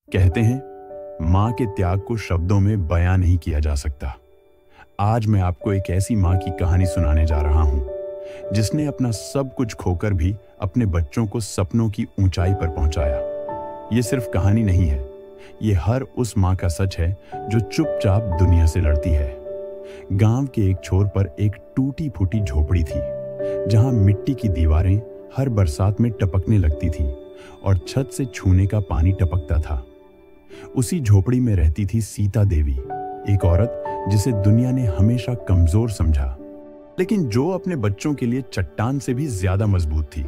कहते हैं, माँ के त्याग को शब्दों में बयां नहीं किया जा सकता। आज मैं आपको एक ऐसी माँ की कहानी सुनाने जा रहा हूँ, जिसने अपना सब कुछ खोकर भी अपने बच्चों को सपनों की ऊंचाई पर पहुंचाया। ये सिर्फ कहानी नहीं है, ये हर उस माँ का सच है जो चुपचाप दुनिया से लड़ती है। गांव के एक छोर पर एक टूटी फूटी झोपड़ी थी, जहां मिट्टी की दीवारें हर बरसात में टपकने लगती थी और छत से छूने का पानी टपकता था। उसी झोपड़ी में रहती थी सीता देवी, एक औरत जिसे दुनिया ने हमेशा कमजोर समझा, लेकिन जो अपने बच्चों के लिए चट्टान से भी ज्यादा मजबूत थी।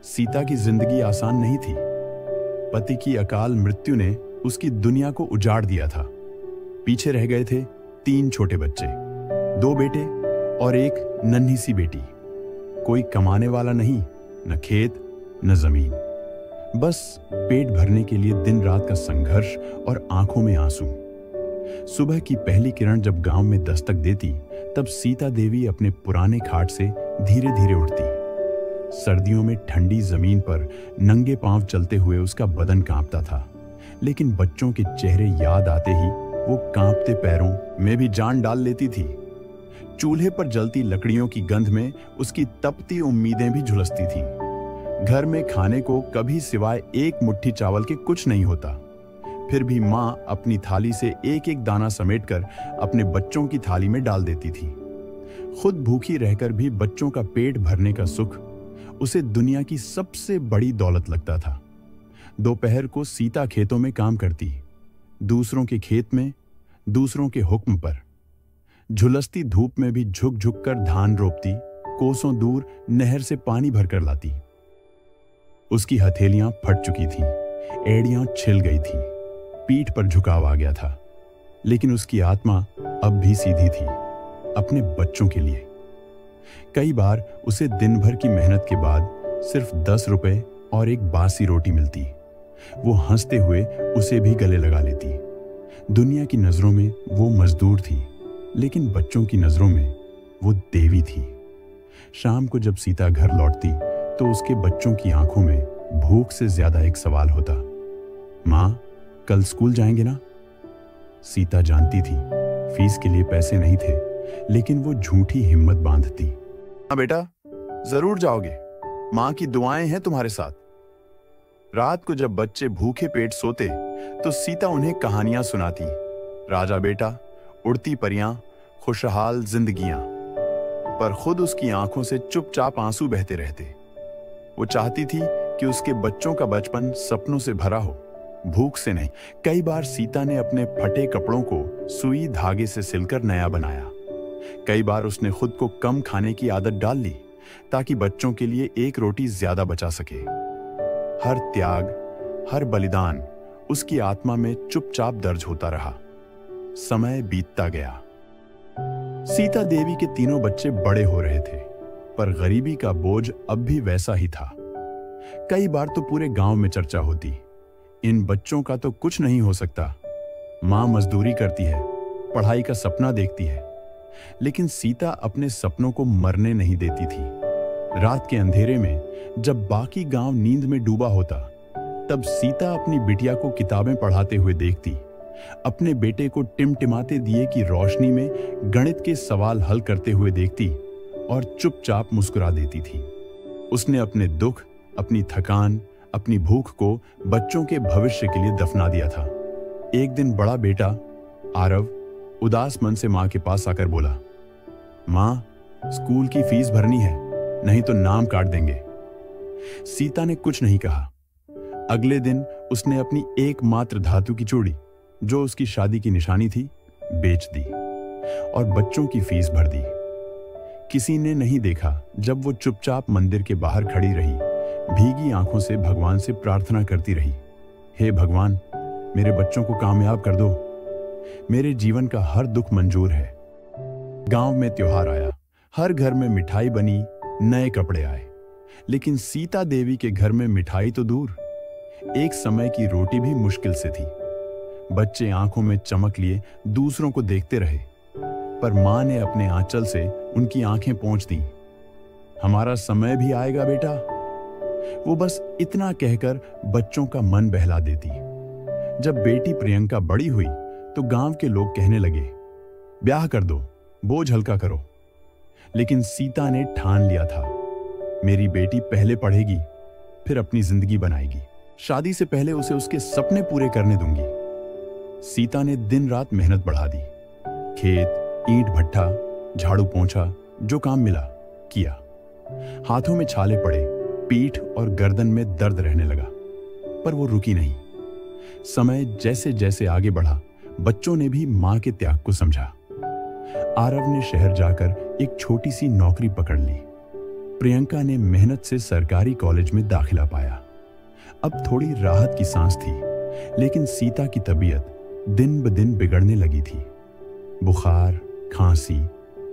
सीता की जिंदगी आसान नहीं थी। पति की अकाल मृत्यु ने उसकी दुनिया को उजाड़ दिया था। पीछे रह गए थे 3 छोटे बच्चे, 2 बेटे और एक नन्ही सी बेटी। कोई कमाने वाला नहीं, न खेत न जमीन, बस पेट भरने के लिए दिन रात का संघर्ष और आंखों में आंसू। सुबह की पहली किरण जब गांव में दस्तक देती, तब सीता देवी अपने पुराने खाट से धीरे धीरे उठती। सर्दियों में ठंडी जमीन पर नंगे पांव चलते हुए उसका बदन कांपता था, लेकिन बच्चों के चेहरे याद आते ही वो कांपते पैरों में भी जान डाल लेती थी। चूल्हे पर जलती लकड़ियों की गंध में उसकी तपती उम्मीदें भी झुलसती थीं। घर में खाने को कभी सिवाय एक मुट्ठी चावल के कुछ नहीं होता, फिर भी माँ अपनी थाली से एक एक दाना समेटकर अपने बच्चों की थाली में डाल देती थी। खुद भूखी रहकर भी बच्चों का पेट भरने का सुख उसे दुनिया की सबसे बड़ी दौलत लगता था। दोपहर को सीता खेतों में काम करती, दूसरों के खेत में, दूसरों के हुक्म पर। झुलसती धूप में भी झुक झुक कर धान रोपती, कोसों दूर नहर से पानी भरकर लाती। उसकी हथेलियां फट चुकी थीं, एड़ियां छिल गई थीं, पीठ पर झुकाव आ गया था, लेकिन उसकी आत्मा अब भी सीधी थी, अपने बच्चों के लिए। कई बार उसे दिन भर की मेहनत के बाद सिर्फ 10 रुपए और एक बासी रोटी मिलती। वो हंसते हुए उसे भी गले लगा लेती। दुनिया की नजरों में वो मजदूर थी, लेकिन बच्चों की नजरों में वो देवी थी। शाम को जब सीता घर लौटती, तो उसके बच्चों की आंखों में भूख से ज्यादा एक सवाल होता, माँ कल स्कूल जाएंगे ना? सीता जानती थी फीस के लिए पैसे नहीं थे, लेकिन वो झूठी हिम्मत बांधती। हाँ बेटा, जरूर जाओगे, माँ की दुआएं हैं तुम्हारे साथ। रात को जब बच्चे भूखे पेट सोते, तो सीता उन्हें कहानियां सुनाती। राजा बेटा, उड़ती परियां, खुशहाल जिंदगियां। पर खुद उसकी आंखों से चुपचाप आंसू बहते रहते। वो चाहती थी कि उसके बच्चों का बचपन सपनों से भरा हो, भूख से नहीं। कई बार सीता ने अपने फटे कपड़ों को सुई धागे से सिलकर नया बनाया। कई बार उसने खुद को कम खाने की आदत डाल ली, ताकि बच्चों के लिए एक रोटी ज्यादा बचा सके। हर त्याग, हर बलिदान उसकी आत्मा में चुपचाप दर्ज होता रहा। समय बीतता गया। सीता देवी के तीनों बच्चे बड़े हो रहे थे, पर गरीबी का बोझ अब भी वैसा ही था। कई बार तो पूरे गांव में चर्चा होती, इन बच्चों का तो कुछ नहीं हो सकता। मां मजदूरी करती है, पढ़ाई का सपना देखती है, लेकिन सीता अपने सपनों को मरने नहीं देती थी। रात के अंधेरे में जब बाकी गांव नींद में डूबा होता, तब सीता अपनी बिटिया को किताबें पढ़ाते हुए देखती, अपने बेटे को टिमटिमाते दिए की रोशनी में गणित के सवाल हल करते हुए देखती और चुपचाप मुस्कुरा देती थी। उसने अपने दुख, अपनी थकान, अपनी भूख को बच्चों के भविष्य के लिए दफना दिया था। एक दिन बड़ा बेटा आरव उदास मन से मां के पास आकर बोला, मां स्कूल की फीस भरनी है, नहीं तो नाम काट देंगे। सीता ने कुछ नहीं कहा। अगले दिन उसने अपनी एकमात्र धातु की चूड़ी, जो उसकी शादी की निशानी थी, बेच दी और बच्चों की फीस भर दी। किसी ने नहीं देखा जब वो चुपचाप मंदिर के बाहर खड़ी रही, भीगी आंखों से भगवान से प्रार्थना करती रही, हे भगवान, मेरे बच्चों को कामयाब कर दो, मेरे जीवन का हर दुख मंजूर है। गांव में त्योहार आया, हर घर में मिठाई बनी, नए कपड़े आए, लेकिन सीता देवी के घर में मिठाई तो दूर, एक समय की रोटी भी मुश्किल से थी। बच्चे आंखों में चमक लिए दूसरों को देखते रहे, पर मां ने अपने आंचल से उनकी आंखें पोंछ दी। हमारा समय भी आएगा बेटा। वो बस इतना कहकर बच्चों का मन बहला देती। जब बेटी प्रियंका बड़ी हुई तो गांव के लोग कहने लगे, ब्याह कर दो, बोझ हल्का करो। लेकिन सीता ने ठान लिया था, मेरी बेटी पहले पढ़ेगी, फिर अपनी जिंदगी बनाएगी। शादी से पहले उसे उसके सपने पूरे करने दूंगी। सीता ने दिन रात मेहनत बढ़ा दी। खेत, ईंट भट्ठा, झाड़ू पोंछा, जो काम मिला किया। हाथों में छाले पड़े, पीठ और गर्दन में दर्द रहने लगा, पर वो रुकी नहीं। समय जैसे जैसे आगे बढ़ा, बच्चों ने भी मां के त्याग को समझा। आरव ने शहर जाकर एक छोटी सी नौकरी पकड़ ली। प्रियंका ने मेहनत से सरकारी कॉलेज में दाखिला पाया। अब थोड़ी राहत की सांस थी, लेकिन सीता की तबीयत दिन ब दिन बिगड़ने लगी थी। बुखार, खांसी,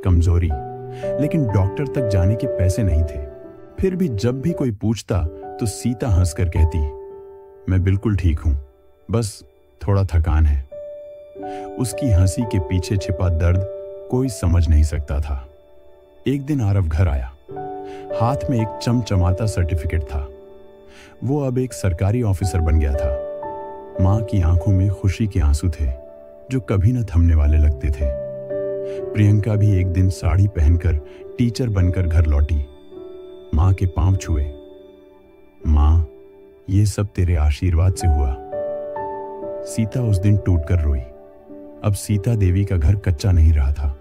कमजोरी, लेकिन डॉक्टर तक जाने के पैसे नहीं थे। फिर भी जब भी कोई पूछता तो सीता हंसकर कहती, मैं बिल्कुल ठीक हूं, बस थोड़ा थकान है। उसकी हंसी के पीछे छिपा दर्द कोई समझ नहीं सकता था। एक दिन आरव घर आया। हाथ में एक चमचमाता सर्टिफिकेट था। वो अब एक सरकारी ऑफिसर बन गया था। मां की आंखों में खुशी के आंसू थे, जो कभी न थमने वाले लगते थे। प्रियंका भी एक दिन साड़ी पहनकर टीचर बनकर घर लौटी। मां के पांव छुए। मां, ये सब तेरे आशीर्वाद से हुआ। सीता उस दिन टूटकर रोई। अब सीता देवी का घर कच्चा नहीं रहा था,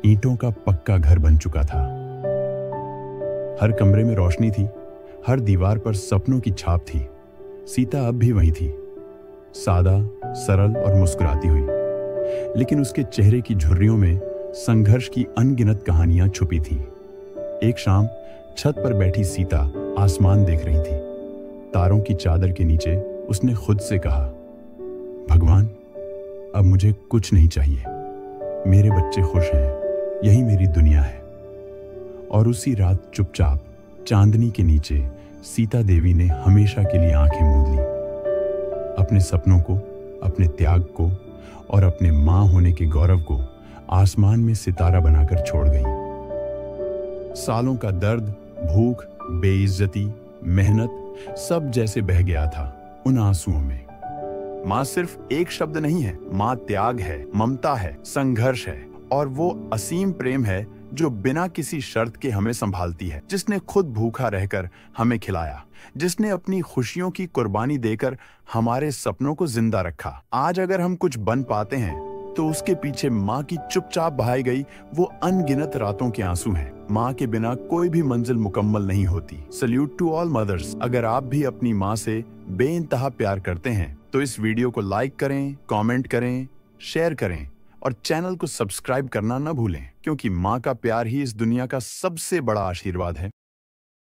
ईंटों का पक्का घर बन चुका था। हर कमरे में रोशनी थी, हर दीवार पर सपनों की छाप थी। सीता अब भी वही थी, सादा, सरल और मुस्कुराती हुई, लेकिन उसके चेहरे की झुर्रियों में संघर्ष की अनगिनत कहानियां छुपी थीं। एक शाम छत पर बैठी सीता आसमान देख रही थी। तारों की चादर के नीचे उसने खुद से कहा, भगवान, अब मुझे कुछ नहीं चाहिए, मेरे बच्चे खुश हैं, यही मेरी दुनिया है। और उसी रात चुपचाप चांदनी के नीचे सीता देवी ने हमेशा के लिए आंखें मूंद ली। अपने सपनों को, अपने त्याग को और अपने मां होने के गौरव को आसमान में सितारा बनाकर छोड़ गई। सालों का दर्द, भूख, बेइज्जती, मेहनत सब जैसे बह गया था उन आंसुओं में। मां सिर्फ एक शब्द नहीं है, मां त्याग है, ममता है, संघर्ष है और वो असीम प्रेम है जो बिना किसी शर्त के हमें संभालती है, जिसने खुद भूखा रहकर हमें खिलाया, जिसने अपनी खुशियों की कुर्बानी देकर हमारे सपनों को जिंदा रखा। आज अगर हम कुछ बन पाते हैं तो उसके पीछे माँ की चुपचाप बहाई गई वो अनगिनत रातों के आंसू हैं। माँ के बिना कोई भी मंजिल मुकम्मल नहीं होती। Salute to all mothers. अगर आप भी अपनी माँ से बेइंतहा प्यार करते हैं तो इस वीडियो को लाइक करें, कमेंट करें, शेयर करें और चैनल को सब्सक्राइब करना न भूलें, क्योंकि माँ का प्यार ही इस दुनिया का सबसे बड़ा आशीर्वाद है।